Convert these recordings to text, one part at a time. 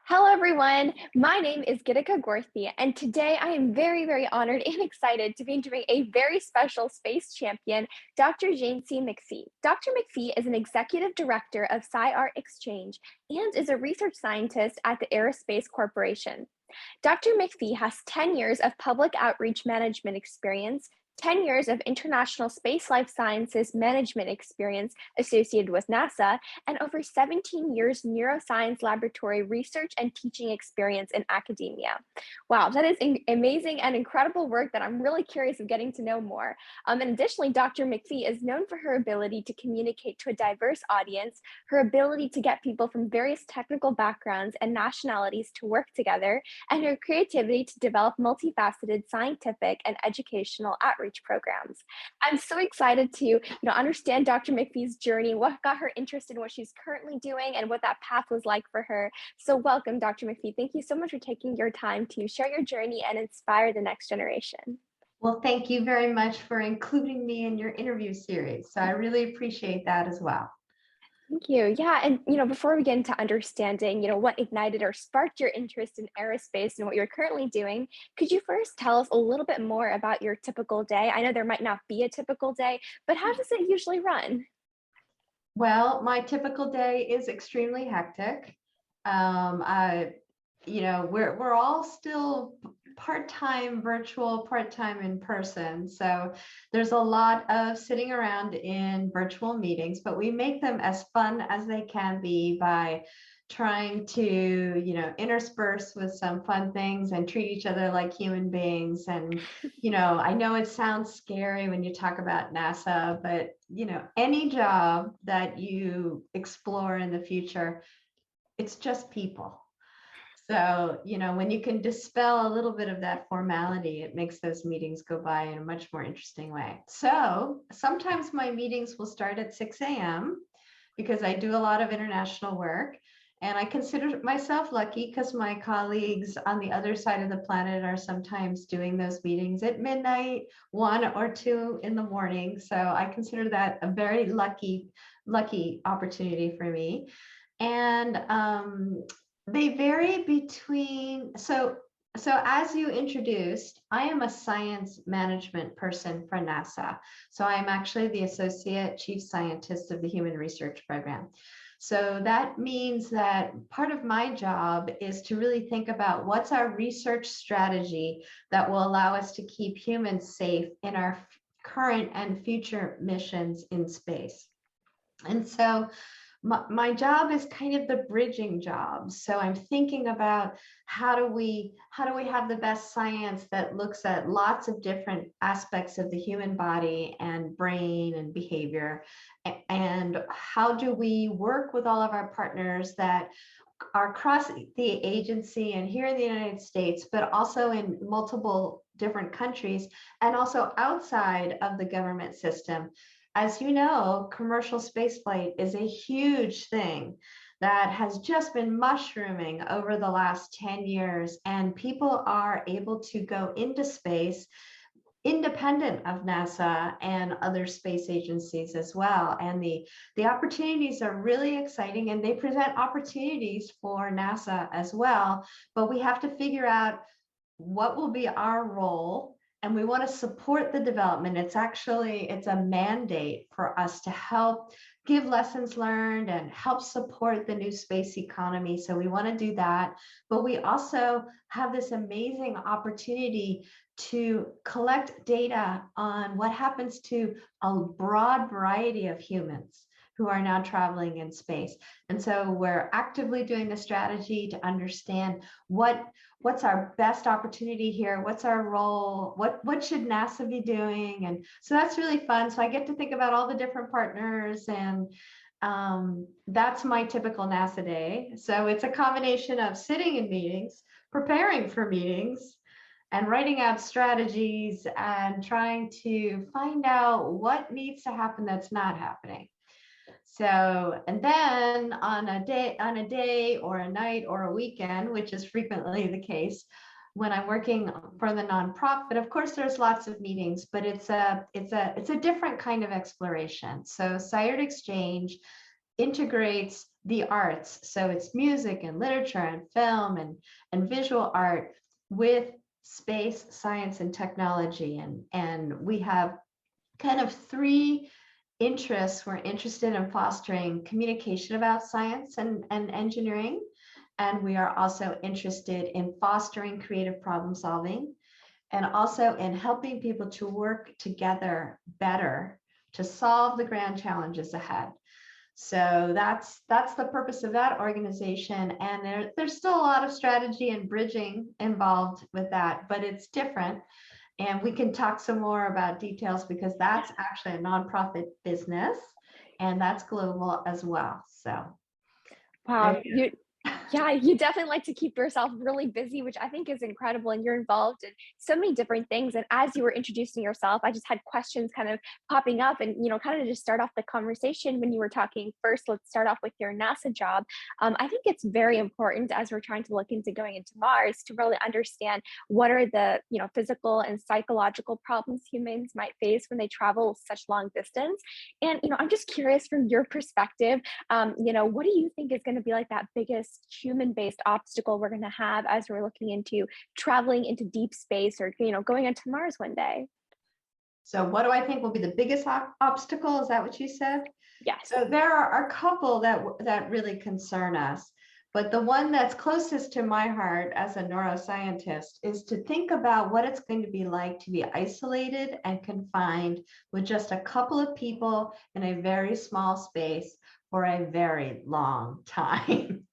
Hello, everyone. My name is Gitika Gorthy, and today I am very honored and excited to be interviewing a very special space champion, Dr. Jancy McPhee. Dr. McPhee is an executive director of SciArt Exchange and is a research scientist at the Aerospace Corporation. Dr. McPhee has 10 years of public outreach management experience, 10 years of international space life sciences management experience associated with NASA, and over 17 years neuroscience laboratory research and teaching experience in academia. Wow, that is amazing and incredible work that I'm really curious of getting to know more. And additionally, Dr. McPhee is known for her ability to communicate to a diverse audience, her ability to get people from various technical backgrounds and nationalities to work together, and her creativity to develop multifaceted scientific and educational outreach programs. I'm so excited to understand Dr. McPhee's journey, what got her interested in what she's currently doing, and what that path was like for her. So welcome, Dr. McPhee. Thank you so much for taking your time to share your journey and inspire the next generation. Well, thank you very much for including me in your interview series. So I really appreciate that as well. Thank you. Yeah, and before we get into understanding, what ignited or sparked your interest in aerospace and what you're currently doing, could you first tell us a little bit more about your typical day? I know there might not be a typical day, but how does it usually run? Well, my typical day is extremely hectic. We're all still part-time virtual, part-time in person. So there's a lot of sitting around in virtual meetings, but we make them as fun as they can be by trying to, intersperse with some fun things and treat each other like human beings. And, I know it sounds scary when you talk about NASA, but, any job that you explore in the future, it's just people. So, when you can dispel a little bit of that formality, it makes those meetings go by in a much more interesting way. So sometimes my meetings will start at 6 a.m. because I do a lot of international work. And I consider myself lucky because my colleagues on the other side of the planet are sometimes doing those meetings at midnight, 1 or 2 in the morning. So I consider that a very lucky opportunity for me. And they vary between, so as you introduced, I am a science management person for NASA. So I'm actually the Associate Chief Scientist of the Human Research Program. So that means that part of my job is to really think about what's our research strategy that will allow us to keep humans safe in our current and future missions in space. And so my job is kind of the bridging job. So I'm thinking about how do we have the best science that looks at lots of different aspects of the human body and brain and behavior, and how do we work with all of our partners that are across the agency and here in the United States, but also in multiple different countries and also outside of the government system. As you know, commercial spaceflight is a huge thing that has just been mushrooming over the last 10 years, and people are able to go into space independent of NASA and other space agencies as well. And the opportunities are really exciting, and they present opportunities for NASA as well. But we have to figure out what will be our role, and we want to support the development. It's a mandate for us to help give lessons learned and help support the new space economy. So we want to do that. But we also have this amazing opportunity to collect data on what happens to a broad variety of humans who are now traveling in space. And so we're actively doing the strategy to understand what's our best opportunity here, what's our role, what should NASA be doing. And so that's really fun. So I get to think about all the different partners, and that's my typical NASA day. So it's a combination of sitting in meetings, preparing for meetings, and writing out strategies and trying to find out what needs to happen that's not happening. So, and then on a day or a night or a weekend, which is frequently the case when I'm working for the nonprofit, of course, there's lots of meetings, but it's a different kind of exploration. So SciArt Exchange integrates the arts. So it's music and literature and film and visual art with space, science, and technology. And we have kind of three interests. We're interested in fostering communication about science and engineering. And we are also interested in fostering creative problem solving and also in helping people to work together better to solve the grand challenges ahead. So that's the purpose of that organization. And there's still a lot of strategy and bridging involved with that, but it's different. And we can talk some more about details because that's actually a nonprofit business and that's global as well. So Wow, there you yeah, you definitely like to keep yourself really busy, which I think is incredible. And you're involved in so many different things. And as you were introducing yourself, I just had questions kind of popping up. And, kind of just start off the conversation when you were talking first, let's start off with your NASA job. I think it's very important as we're trying to look into going into Mars to really understand what are the, physical and psychological problems humans might face when they travel such long distance. And, I'm just curious from your perspective, what do you think is going to be like that biggest human-based obstacle we're going to have as we're looking into traveling into deep space or, going into Mars one day? So what do I think will be the biggest obstacle? Is that what you said? Yes. So there are a couple that really concern us, but the one that's closest to my heart as a neuroscientist is to think about what it's going to be like to be isolated and confined with just a couple of people in a very small space for a very long time.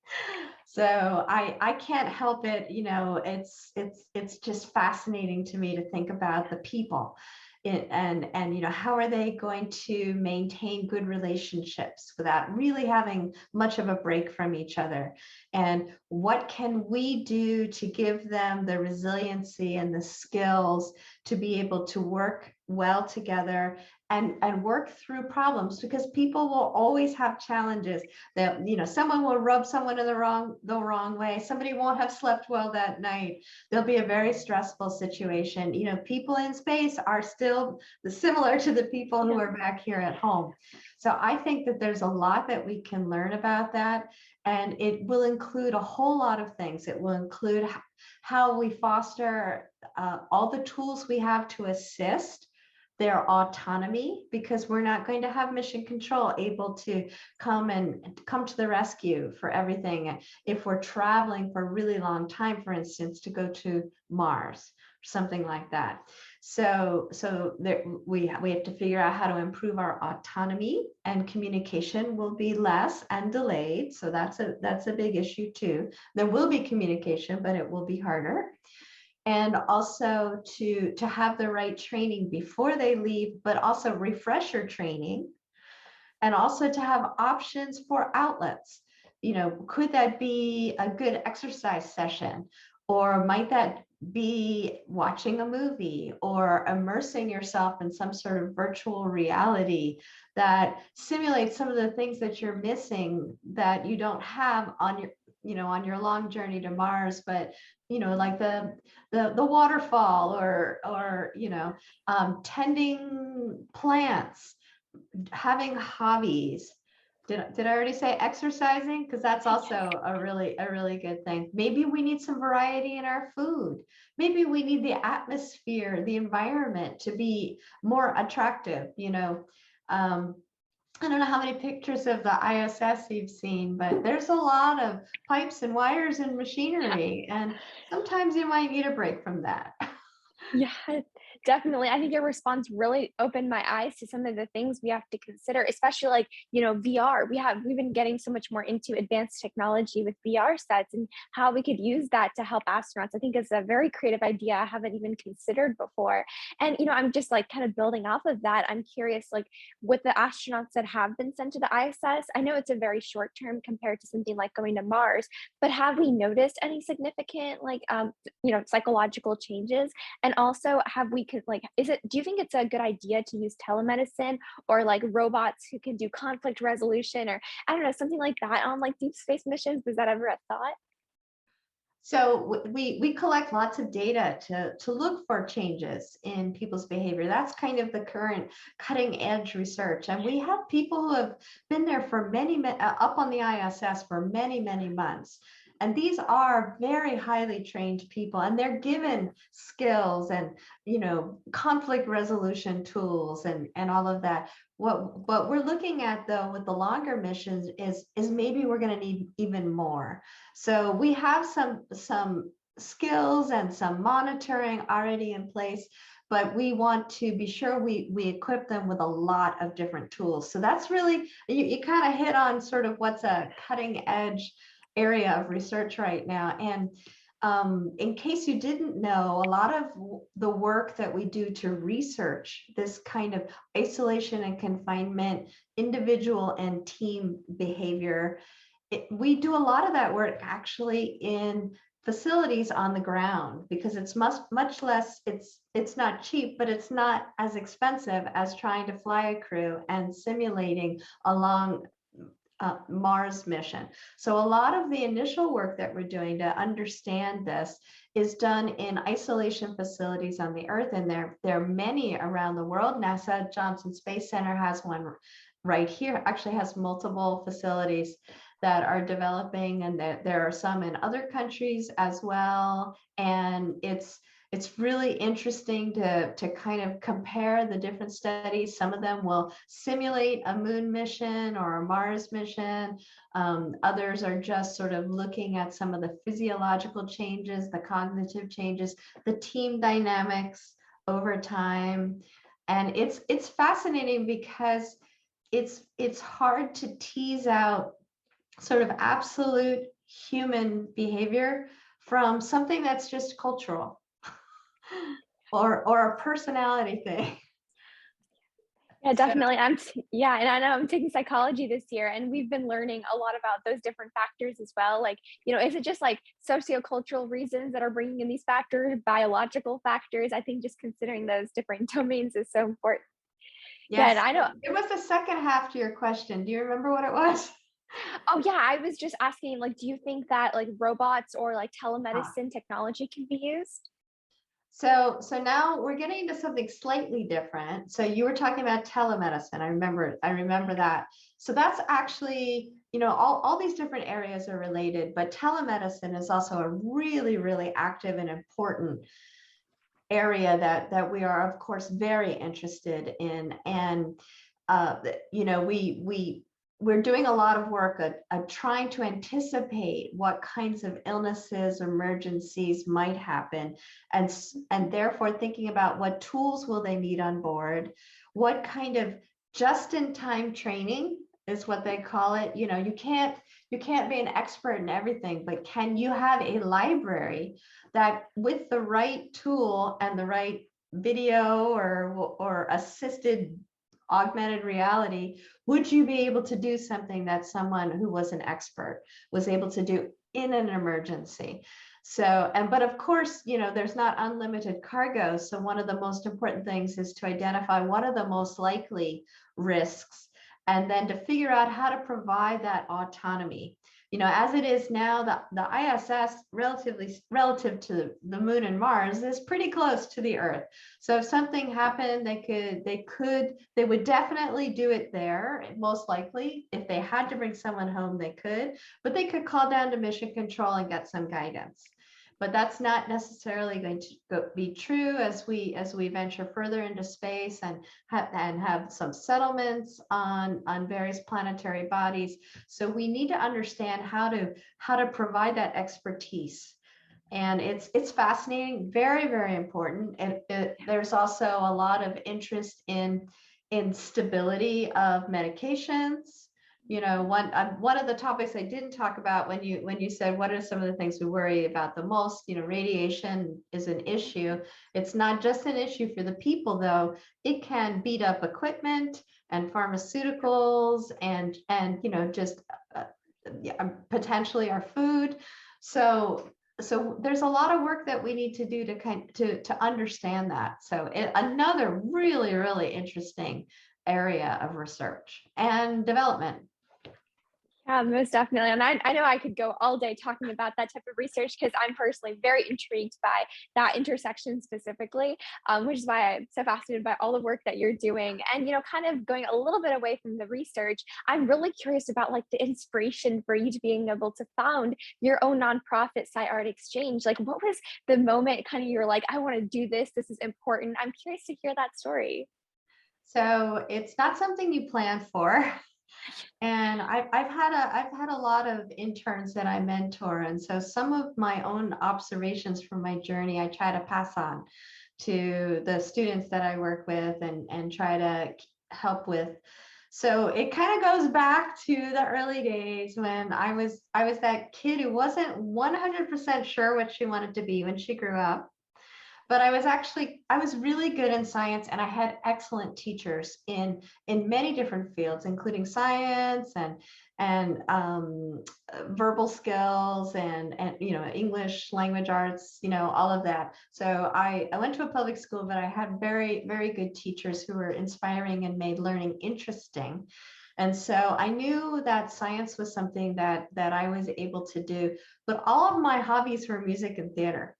So I can't help it, it's just fascinating to me to think about the people and how are they going to maintain good relationships without really having much of a break from each other, and what can we do to give them the resiliency and the skills to be able to work well together and work through problems, because people will always have challenges that someone will rub someone in the wrong way, somebody won't have slept well that night, there'll be a very stressful situation. People in space are still similar to the people who are back here at home. So I think that there's a lot that we can learn about that, and it will include a whole lot of things. It will include how we foster all the tools we have to assist their autonomy, because we're not going to have mission control able to come to the rescue for everything if we're traveling for a really long time, for instance, to go to Mars or something like that. So there, we have to figure out how to improve our autonomy, and communication will be less and delayed. So that's a big issue too. There will be communication, but it will be harder. And also to have the right training before they leave, but also refresher training, and also to have options for outlets. Could that be a good exercise session, or might that be watching a movie or immersing yourself in some sort of virtual reality that simulates some of the things that you're missing that you don't have on your long journey to Mars, but like the waterfall, or tending plants, having hobbies. Did I already say exercising? Because that's also a really good thing. Maybe we need some variety in our food. Maybe we need the atmosphere, the environment to be more attractive. I don't know how many pictures of the ISS you've seen, but there's a lot of pipes and wires and machinery, and sometimes you might need a break from that. Yeah, definitely. I think your response really opened my eyes to some of the things we have to consider, especially like, VR. We've been getting so much more into advanced technology with VR sets and how we could use that to help astronauts. I think it's a very creative idea I haven't even considered before. And, I'm just like kind of building off of that. I'm curious, like with the astronauts that have been sent to the ISS, I know it's a very short term compared to something like going to Mars, but have we noticed any significant like, psychological changes? And also, have we could like, do you think it's a good idea to use telemedicine or like robots who can do conflict resolution, or I don't know, something like that on like deep space missions? Was that ever a thought? So we collect lots of data to look for changes in people's behavior. That's kind of the current cutting edge research. And we have people who have been there for up on the ISS for many, many months. And these are very highly trained people, and they're given skills and, conflict resolution tools and all of that. What we're looking at though with the longer missions is maybe we're going to need even more. So we have some skills and some monitoring already in place, but we want to be sure we equip them with a lot of different tools. So that's really, you kind of hit on sort of what's a cutting edge area of research right now. And in case you didn't know, a lot of the work that we do to research this kind of isolation and confinement, individual and team behavior, we do a lot of that work actually in facilities on the ground, because it's much less, it's not cheap, but it's not as expensive as trying to fly a crew and simulating a long Mars mission. So a lot of the initial work that we're doing to understand this is done in isolation facilities on the Earth, and there are many around the world. NASA Johnson Space Center has one right here, actually has multiple facilities that are developing, and there are some in other countries as well. And it's really interesting to kind of compare the different studies. Some of them will simulate a moon mission or a Mars mission. Others are just sort of looking at some of the physiological changes, the cognitive changes, the team dynamics over time. And it's fascinating because it's hard to tease out sort of absolute human behavior from something that's just cultural or a personality thing. Yeah, definitely. Yeah, and I know I'm taking psychology this year, and we've been learning a lot about those different factors as well. Like, is it just like sociocultural reasons that are bringing in these factors, biological factors? I think just considering those different domains is so important. Yeah, and Yes, I know. it was the second half to your question. Do you remember what it was? Oh yeah, I was just asking, like, do you think that like robots or like Ah. telemedicine technology can be used? So now we're getting into something slightly different. So you were talking about telemedicine. I remember that. So that's actually, all these different areas are related, but telemedicine is also a really, really active and important area that we are, of course, very interested in. And we're doing a lot of work at trying to anticipate what kinds of illnesses, emergencies might happen, and therefore thinking about what tools will they need on board, what kind of just-in-time training is what they call it. You can't be an expert in everything, but can you have a library that, with the right tool and the right video or assisted augmented reality, would you be able to do something that someone who was an expert was able to do in an emergency? So, but of course, there's not unlimited cargo. So one of the most important things is to identify what are the most likely risks, and then to figure out how to provide that autonomy. As it is now, the ISS relative to the moon and Mars is pretty close to the Earth. So if something happened, they would definitely do it there. Most likely, if they had to bring someone home, they could, but they could call down to mission control and get some guidance. But that's not necessarily going to be true as we venture further into space and have some settlements on various planetary bodies. So we need to understand how to provide that expertise. And it's fascinating, very, very important. And there's also a lot of interest in stability of medications. One of the topics I didn't talk about when you said what are some of the things we worry about the most, radiation is an issue. It's not just an issue for the people, though. It can beat up equipment and pharmaceuticals and just potentially our food. So there's a lot of work that we need to do to understand that. So another really, really interesting area of research and development. Yeah, most definitely. And I know I could go all day talking about that type of research because I'm personally very intrigued by that intersection specifically, which is why I'm so fascinated by all the work that you're doing. And, kind of going a little bit away from the research, I'm really curious about like the inspiration for you to being able to found your own nonprofit, SciArt Exchange. Like, what was the moment kind of you're like, I want to do this. This is important. I'm curious to hear that story. So it's not something you plan for. And I've had a lot of interns that I mentor. And so some of my own observations from my journey, I try to pass on to the students that I work with and try to help with. So it kind of goes back to the early days when I was that kid who wasn't 100% sure what she wanted to be when she grew up. But I was really good in science, and I had excellent teachers in many different fields, including science and verbal skills and English language arts, all of that. So I went to a public school, but I had very, very good teachers who were inspiring and made learning interesting. And so I knew that science was something that I was able to do, but all of my hobbies were music and theater.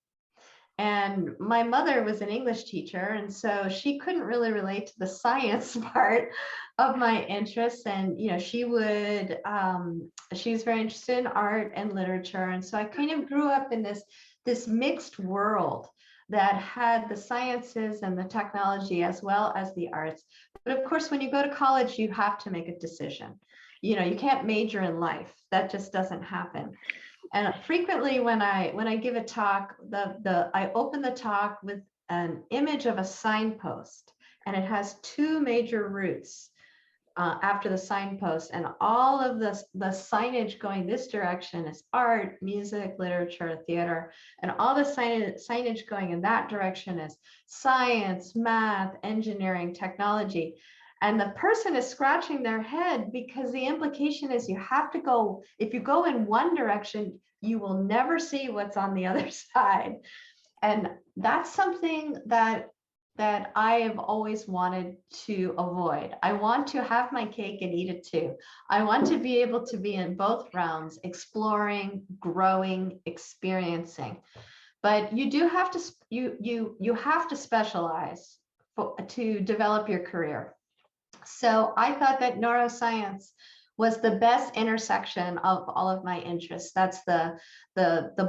And my mother was an English teacher, and so she couldn't really relate to the science part of my interests. And she was very interested in art and literature, and so I kind of grew up in this mixed world that had the sciences and the technology as well as the arts. But of course, when you go to college, you have to make a decision. You can't major in life. That just doesn't happen. And frequently when I give a talk, I open the talk with an image of a signpost, and it has two major routes after the signpost, and all of the signage going this direction is art, music, literature, theater, and all the signage going in that direction is science, math, engineering, technology. And the person is scratching their head because the implication is you have to go, if you go in one direction, you will never see what's on the other side. And that's something that I have always wanted to avoid. I want to have my cake and eat it too. I want to be able to be in both realms, exploring, growing, experiencing. But you do have to you have to specialize to develop your career. So I thought that neuroscience was the best intersection of all of my interests. That's the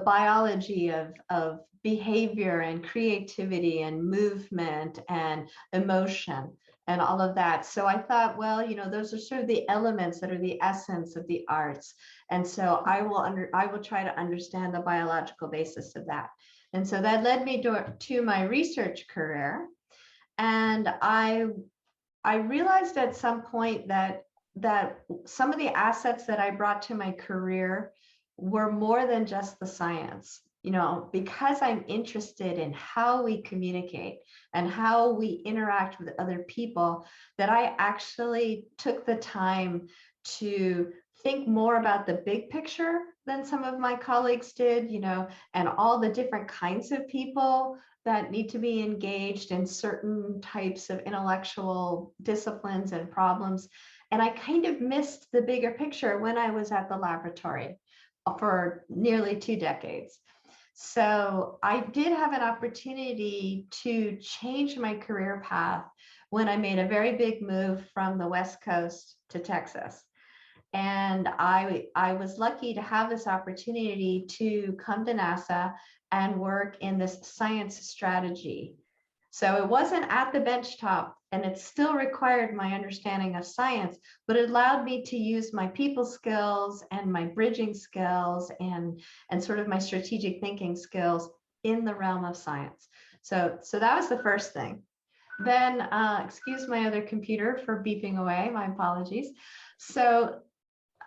biology of behavior and creativity and movement and emotion and all of that. So I thought, well, those are sort of the elements that are the essence of the arts. And so I will try to understand the biological basis of that. And so that led me to my research career. And I realized at some point that some of the assets that I brought to my career were more than just the science. Because I'm interested in how we communicate and how we interact with other people, that I actually took the time to think more about the big picture than some of my colleagues did, and all the different kinds of people that need to be engaged in certain types of intellectual disciplines and problems. And I kind of missed the bigger picture when I was at the laboratory for nearly 2 decades. So I did have an opportunity to change my career path when I made a very big move from the West Coast to Texas. And I was lucky to have this opportunity to come to NASA and work in this science strategy. So it wasn't at the benchtop, and it still required my understanding of science, but it allowed me to use my people skills and my bridging skills and sort of my strategic thinking skills in the realm of science. So that was the first thing. Then, excuse my other computer for beeping away, my apologies. So,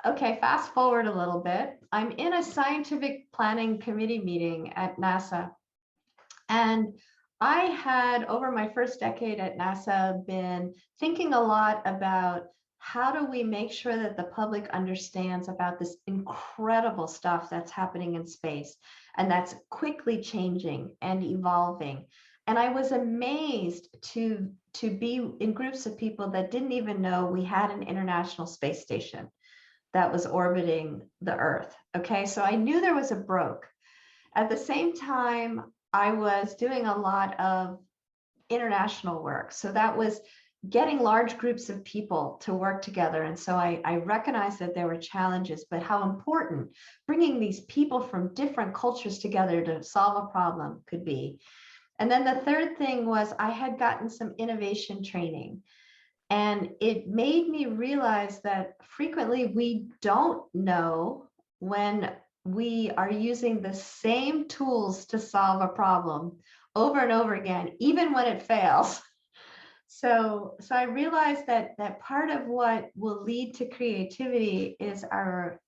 okay, fast forward a little bit. I'm in a scientific planning committee meeting at NASA. And I had, over my first decade at NASA, been thinking a lot about how do we make sure that the public understands about this incredible stuff that's happening in space and that's quickly changing and evolving. And I was amazed to be in groups of people that didn't even know we had an International Space Station that was orbiting the Earth. Okay, so I knew there was a broke. At the same time, I was doing a lot of international work. So that was getting large groups of people to work together. And so I recognized that there were challenges, but how important bringing these people from different cultures together to solve a problem could be. And then the third thing was I had gotten some innovation training. And it made me realize that frequently we don't know when we are using the same tools to solve a problem over and over again, even when it fails. So I realized that part of what will lead to creativity is our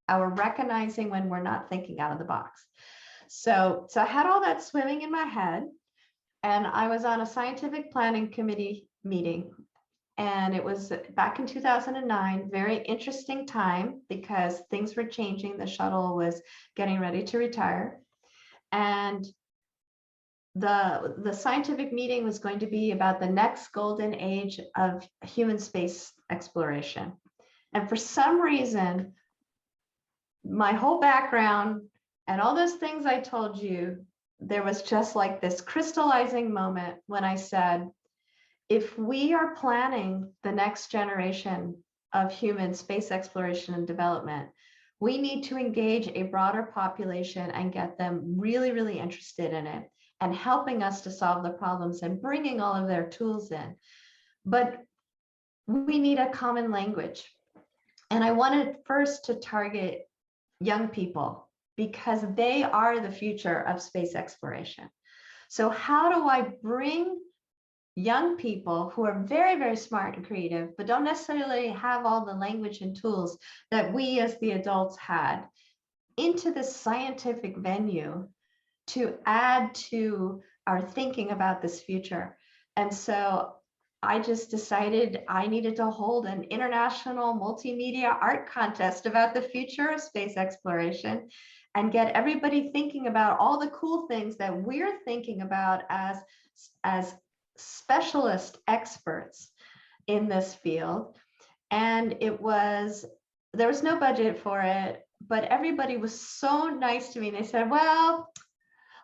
recognizing when we're not thinking out of the box. So I had all that swimming in my head, and I was on a scientific planning committee meeting. And it was back in 2009, very interesting time because things were changing. The shuttle was getting ready to retire. And the scientific meeting was going to be about the next golden age of human space exploration. And for some reason, my whole background and all those things I told you, there was just like this crystallizing moment when I said, if we are planning the next generation of human space exploration and development, we need to engage a broader population and get them really, really interested in it and helping us to solve the problems and bringing all of their tools in. But we need a common language. And I wanted first to target young people because they are the future of space exploration. So how do I bring young people who are very, very smart and creative, but don't necessarily have all the language and tools that we as the adults had into this scientific venue to add to our thinking about this future? And so I just decided I needed to hold an international multimedia art contest about the future of space exploration and get everybody thinking about all the cool things that we're thinking about as specialist experts in this field. And there was no budget for it, but everybody was so nice to me. They said, well,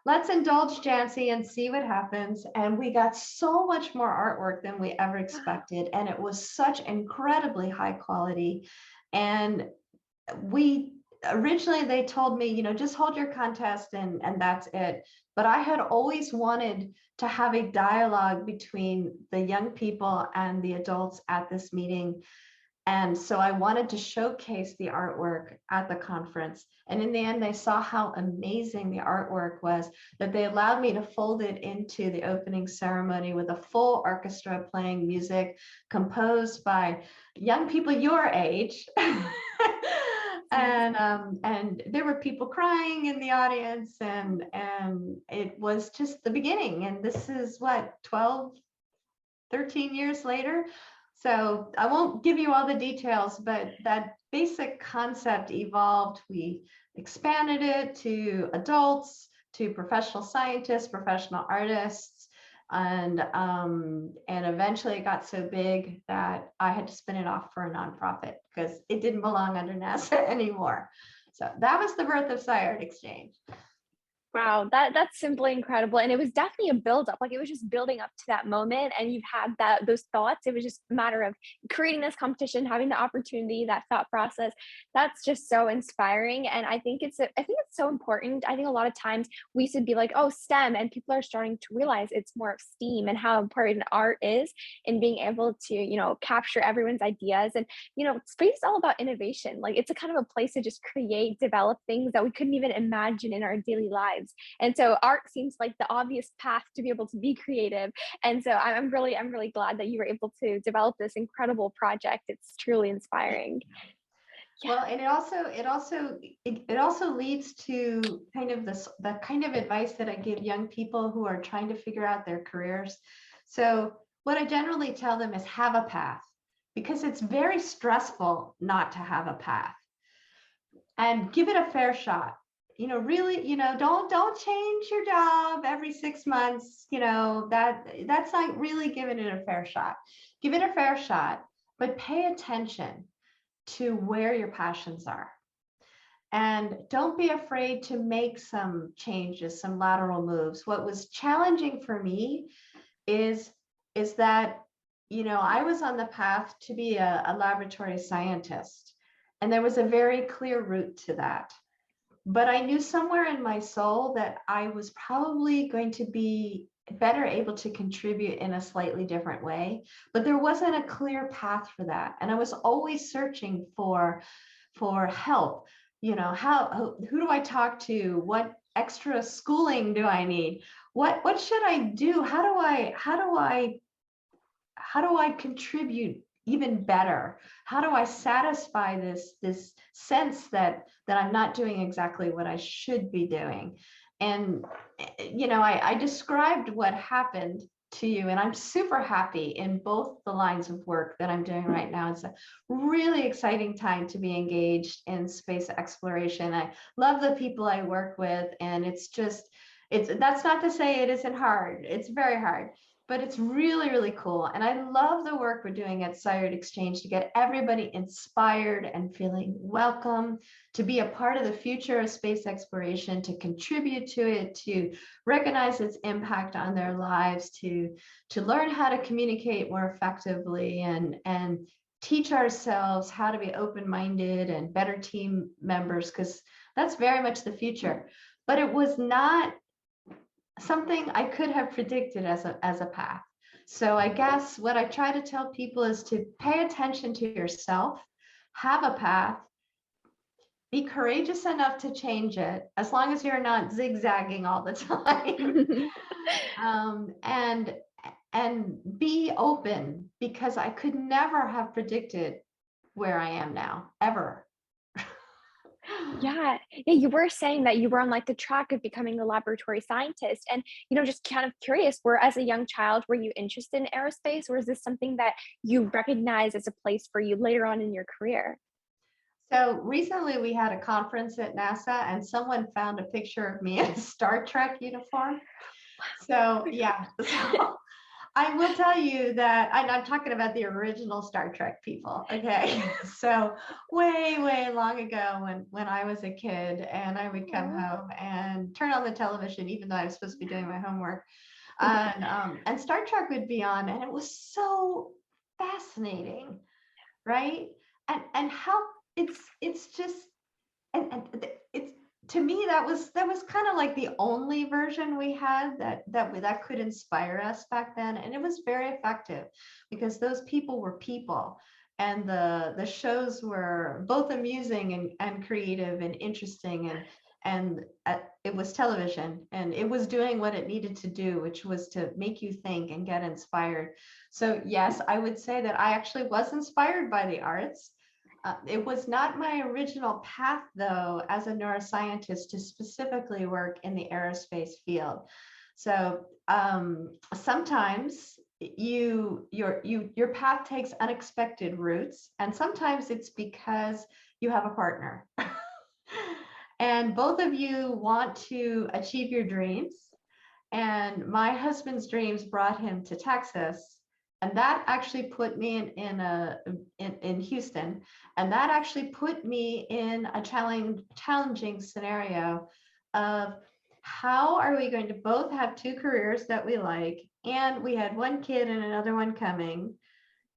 let's indulge Jancy and see what happens. And we got so much more artwork than we ever expected. And it was such incredibly high quality. And originally they told me, just hold your contest and that's it. But I had always wanted to have a dialogue between the young people and the adults at this meeting. And so I wanted to showcase the artwork at the conference. And in the end, they saw how amazing the artwork was that they allowed me to fold it into the opening ceremony with a full orchestra playing music composed by young people your age. And there were people crying in the audience, and it was just the beginning. And this is what, 12, 13 years later. So I won't give you all the details, but that basic concept evolved. We expanded it to adults, to professional scientists, professional artists, and eventually it got so big that I had to spin it off for a nonprofit because it didn't belong under NASA anymore. So that was the birth of SciArt Exchange. Wow, that's simply incredible. And it was definitely a build up. Like it was just building up to that moment, and you've had those thoughts. It was just a matter of creating this competition, having the opportunity, that thought process. That's just so inspiring. And I think it's so important. I think a lot of times we used to be like, oh, STEM, and people are starting to realize it's more of STEAM and how important art is in being able to, capture everyone's ideas. And, space is all about innovation. Like it's a kind of a place to just create, develop things that we couldn't even imagine in our daily lives. And so art seems like the obvious path to be able to be creative. And so I'm really glad that you were able to develop this incredible project. It's truly inspiring. Yeah. Well, and it also leads to kind of the kind of advice that I give young people who are trying to figure out their careers. So what I generally tell them is have a path, because it's very stressful not to have a path, and give it a fair shot. Really, don't change your job every 6 months. That's not really giving it a fair shot. Give it a fair shot, but pay attention to where your passions are. And don't be afraid to make some changes, some lateral moves. What was challenging for me is that, I was on the path to be a laboratory scientist, and there was a very clear route to that. But I knew somewhere in my soul that I was probably going to be better able to contribute in a slightly different way, but there wasn't a clear path for that. And I was always searching for help. Who do I talk to? What extra schooling do I need? What should I do? How do I contribute even better? How do I satisfy this sense that I'm not doing exactly what I should be doing? And I described what happened to you, and I'm super happy in both the lines of work that I'm doing right now. It's a really exciting time to be engaged in space exploration. I love the people I work with, and that's not to say it isn't hard. It's very hard, but it's really, really cool. And I love the work we're doing at SciArt Exchange to get everybody inspired and feeling welcome to be a part of the future of space exploration, to contribute to it, to recognize its impact on their lives, to learn how to communicate more effectively, and teach ourselves how to be open-minded and better team members, because that's very much the future. But it was not something I could have predicted as a path. So I guess what I try to tell people is to pay attention to yourself, have a path, be courageous enough to change it, as long as you're not zigzagging all the time. And be open, because I could never have predicted where I am now, ever. Yeah. Yeah, you were saying that you were on like the track of becoming a laboratory scientist. And, just kind of curious, as a young child, were you interested in aerospace, or is this something that you recognize as a place for you later on in your career? So recently we had a conference at NASA, and someone found a picture of me in a Star Trek uniform. So yeah, so I will tell you that I'm talking about the original Star Trek people. Okay. So way, way long ago, when I was a kid, and I would come Aw. home and turn on the television, even though I was supposed to be doing my homework. And Star Trek would be on, and it was so fascinating, right? And how it's just, and it's, to me, that was kind of like the only version we had that could inspire us back then. And it was very effective, because those people were people, and the shows were both amusing and creative and interesting, and it was television, and it was doing what it needed to do, which was to make you think and get inspired. So yes, I would say that I actually was inspired by the arts. It was not my original path, though, as a neuroscientist, to specifically work in the aerospace field. So sometimes your path takes unexpected routes, and sometimes it's because you have a partner, and both of you want to achieve your dreams. And my husband's dreams brought him to Texas, and that actually put me in Houston, and that actually put me in a challenging scenario of, how are we going to both have two careers that we like, and we had one kid and another one coming.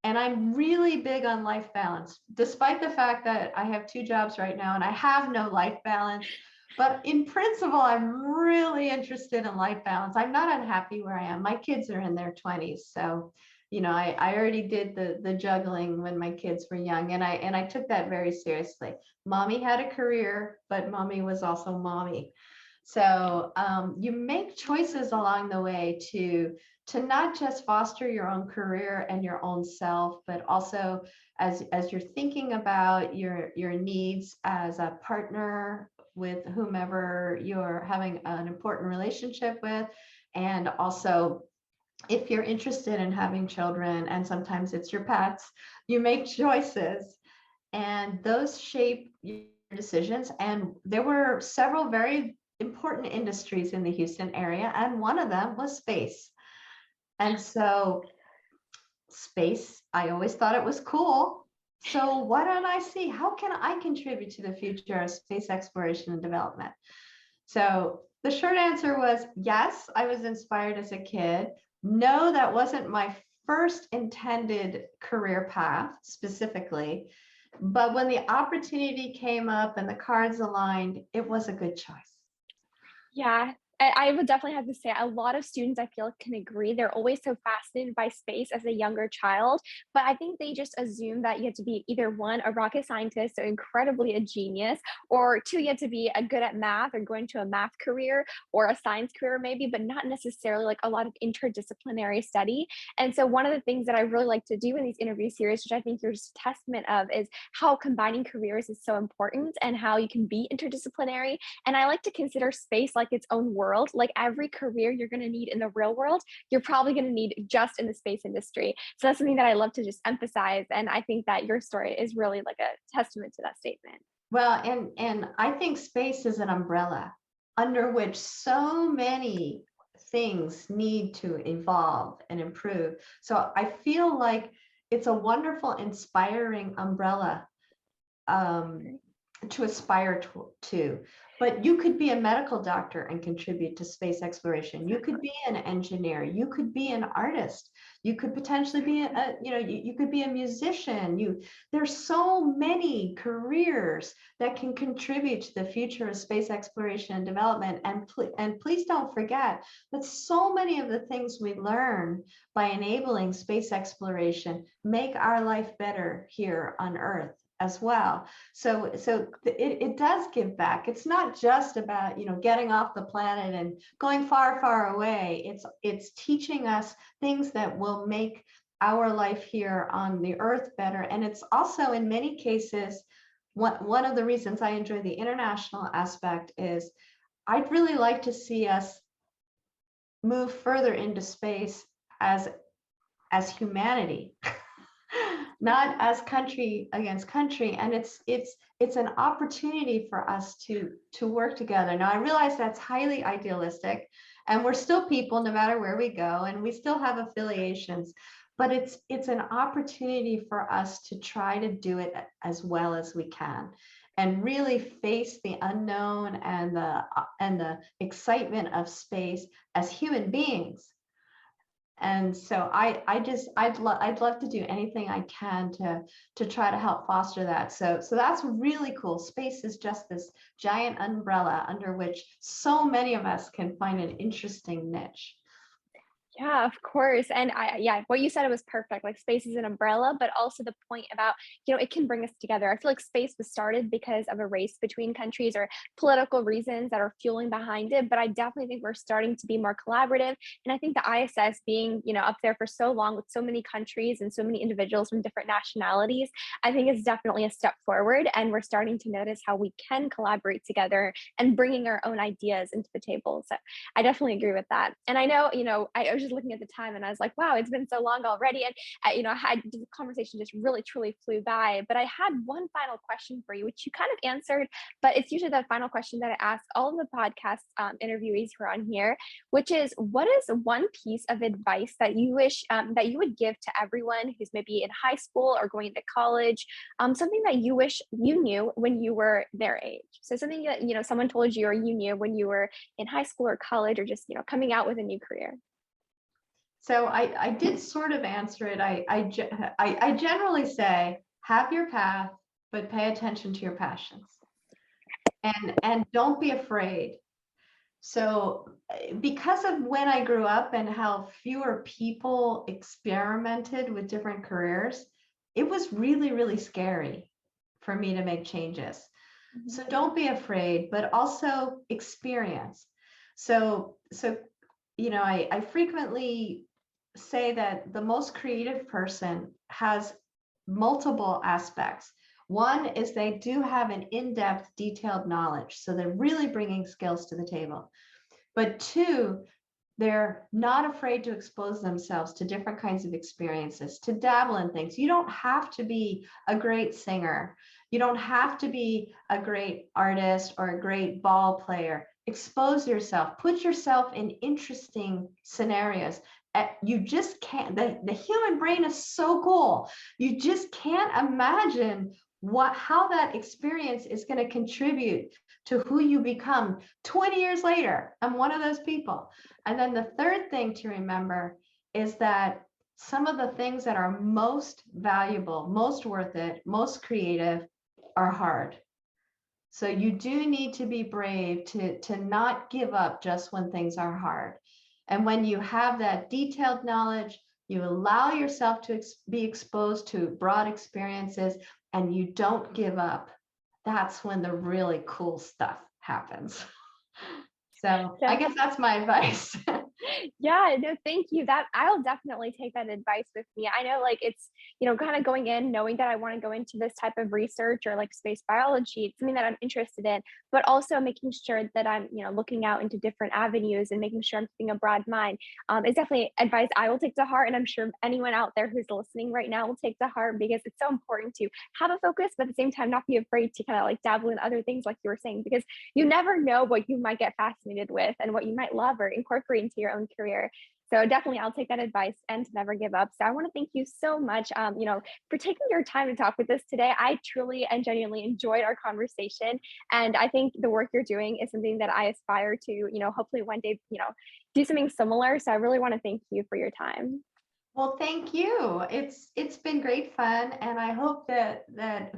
And I'm really big on life balance, despite the fact that I have two jobs right now and I have no life balance. But in principle, I'm really interested in life balance. I'm not unhappy where I am. My kids are in their 20s. So, I already did the juggling when my kids were young, and I took that very seriously. Mommy had a career, but mommy was also mommy. So you make choices along the way to not just foster your own career and your own self, but also as you're thinking about your needs as a partner with whomever you're having an important relationship with, and also if you're interested in having children, and sometimes it's your pets, you make choices, and those shape your decisions. And there were several very important industries in the Houston area, and one of them was space. And so space, I always thought it was cool. So why don't I see, how can I contribute to the future of space exploration and development? So the short answer was yes, I was inspired as a kid. No, that wasn't my first intended career path specifically. But when the opportunity came up and the cards aligned, it was a good choice. Yeah, I would definitely have to say a lot of students I feel can agree. They're always so fascinated by space as a younger child, but I think they just assume that you have to be either one, a rocket scientist, so incredibly a genius, or two, you have to be a good at math or going to a math career or a science career maybe, but not necessarily like a lot of interdisciplinary study. And so one of the things that I really like to do in these interview series, which I think you're just a testament of, is how combining careers is so important and how you can be interdisciplinary. And I like to consider space like its own world. Like every career you're going to need in the real world, you're probably going to need just in the space industry. So that's something that I love to just emphasize. And I think that your story is really like a testament to that statement. Well, and I think space is an umbrella under which so many things need to evolve and improve. So I feel like it's a wonderful, inspiring umbrella um, to aspire to. But you could be a medical doctor and contribute to space exploration. You could be an engineer. You could be an artist. You could potentially be you could be a musician. There's so many careers that can contribute to the future of space exploration and development. And please don't forget that so many of the things we learn by enabling space exploration make our life better here on Earth as well. So it does give back. It's not just about, getting off the planet and going far, far away. It's teaching us things that will make our life here on the Earth better. And it's also, in many cases, one of the reasons I enjoy the international aspect is I'd really like to see us move further into space as humanity. Not as country against country. And it's an opportunity for us to work together. Now I realize that's highly idealistic, and we're still people no matter where we go, and we still have affiliations, but it's an opportunity for us to try to do it as well as we can and really face the unknown and the excitement of space as human beings. And so I'd love to do anything I can to try to help foster that. So that's really cool. Space is just this giant umbrella under which so many of us can find an interesting niche. Yeah, of course. And yeah, what you said, it was perfect. Like space is an umbrella, but also the point about, it can bring us together. I feel like space was started because of a race between countries or political reasons that are fueling behind it. But I definitely think we're starting to be more collaborative. And I think the ISS being, up there for so long with so many countries and so many individuals from different nationalities, I think is definitely a step forward. And we're starting to notice how we can collaborate together and bringing our own ideas into the table. So I definitely agree with that. And I know, I was just looking at the time and I was like, wow, it's been so long already. And the conversation just really, truly flew by. But I had one final question for you, which you kind of answered, but it's usually the final question that I ask all of the podcast interviewees who are on here, which is, what is one piece of advice that you wish that you would give to everyone who's maybe in high school or going to college, something that you wish you knew when you were their age? So something that, someone told you or you knew when you were in high school or college, or just, coming out with a new career. So I did sort of answer it. I generally say, have your path, but pay attention to your passions, and don't be afraid. So because of when I grew up and how fewer people experimented with different careers, it was really, really scary for me to make changes. Mm-hmm. So don't be afraid, but also experience. So I frequently say that the most creative person has multiple aspects. One is they do have an in-depth, detailed knowledge. So they're really bringing skills to the table. But two, they're not afraid to expose themselves to different kinds of experiences, to dabble in things. You don't have to be a great singer. You don't have to be a great artist or a great ball player. Expose yourself, put yourself in interesting scenarios. You just can't, the human brain is so cool. You just can't imagine how that experience is going to contribute to who you become 20 years later. I'm one of those people. And then the third thing to remember is that some of the things that are most valuable, most worth it, most creative are hard. So you do need to be brave to not give up just when things are hard. And when you have that detailed knowledge, you allow yourself to be exposed to broad experiences and you don't give up. That's when the really cool stuff happens. So I guess that's my advice. Yeah, no, thank you. That I'll definitely take that advice with me. I know like it's, kind of going in, knowing that I want to go into this type of research or like space biology, it's something that I'm interested in, but also making sure that I'm, looking out into different avenues and making sure I'm keeping a broad mind. Is definitely advice I will take to heart. And I'm sure anyone out there who's listening right now will take to heart because it's so important to have a focus, but at the same time, not be afraid to kind of like dabble in other things like you were saying, because you never know what you might get fascinated with and what you might love or incorporate into your own career. So definitely I'll take that advice and to never give up. So I want to thank you so much, for taking your time to talk with us today. I truly and genuinely enjoyed our conversation. And I think the work you're doing is something that I aspire to, hopefully one day, do something similar. So I really want to thank you for your time. Well, thank you. It's been great fun, and I hope that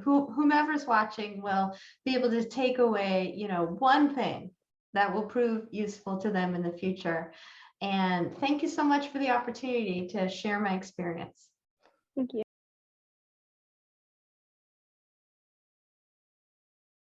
whomever's watching will be able to take away, one thing that will prove useful to them in the future. And thank you so much for the opportunity to share my experience. Thank you.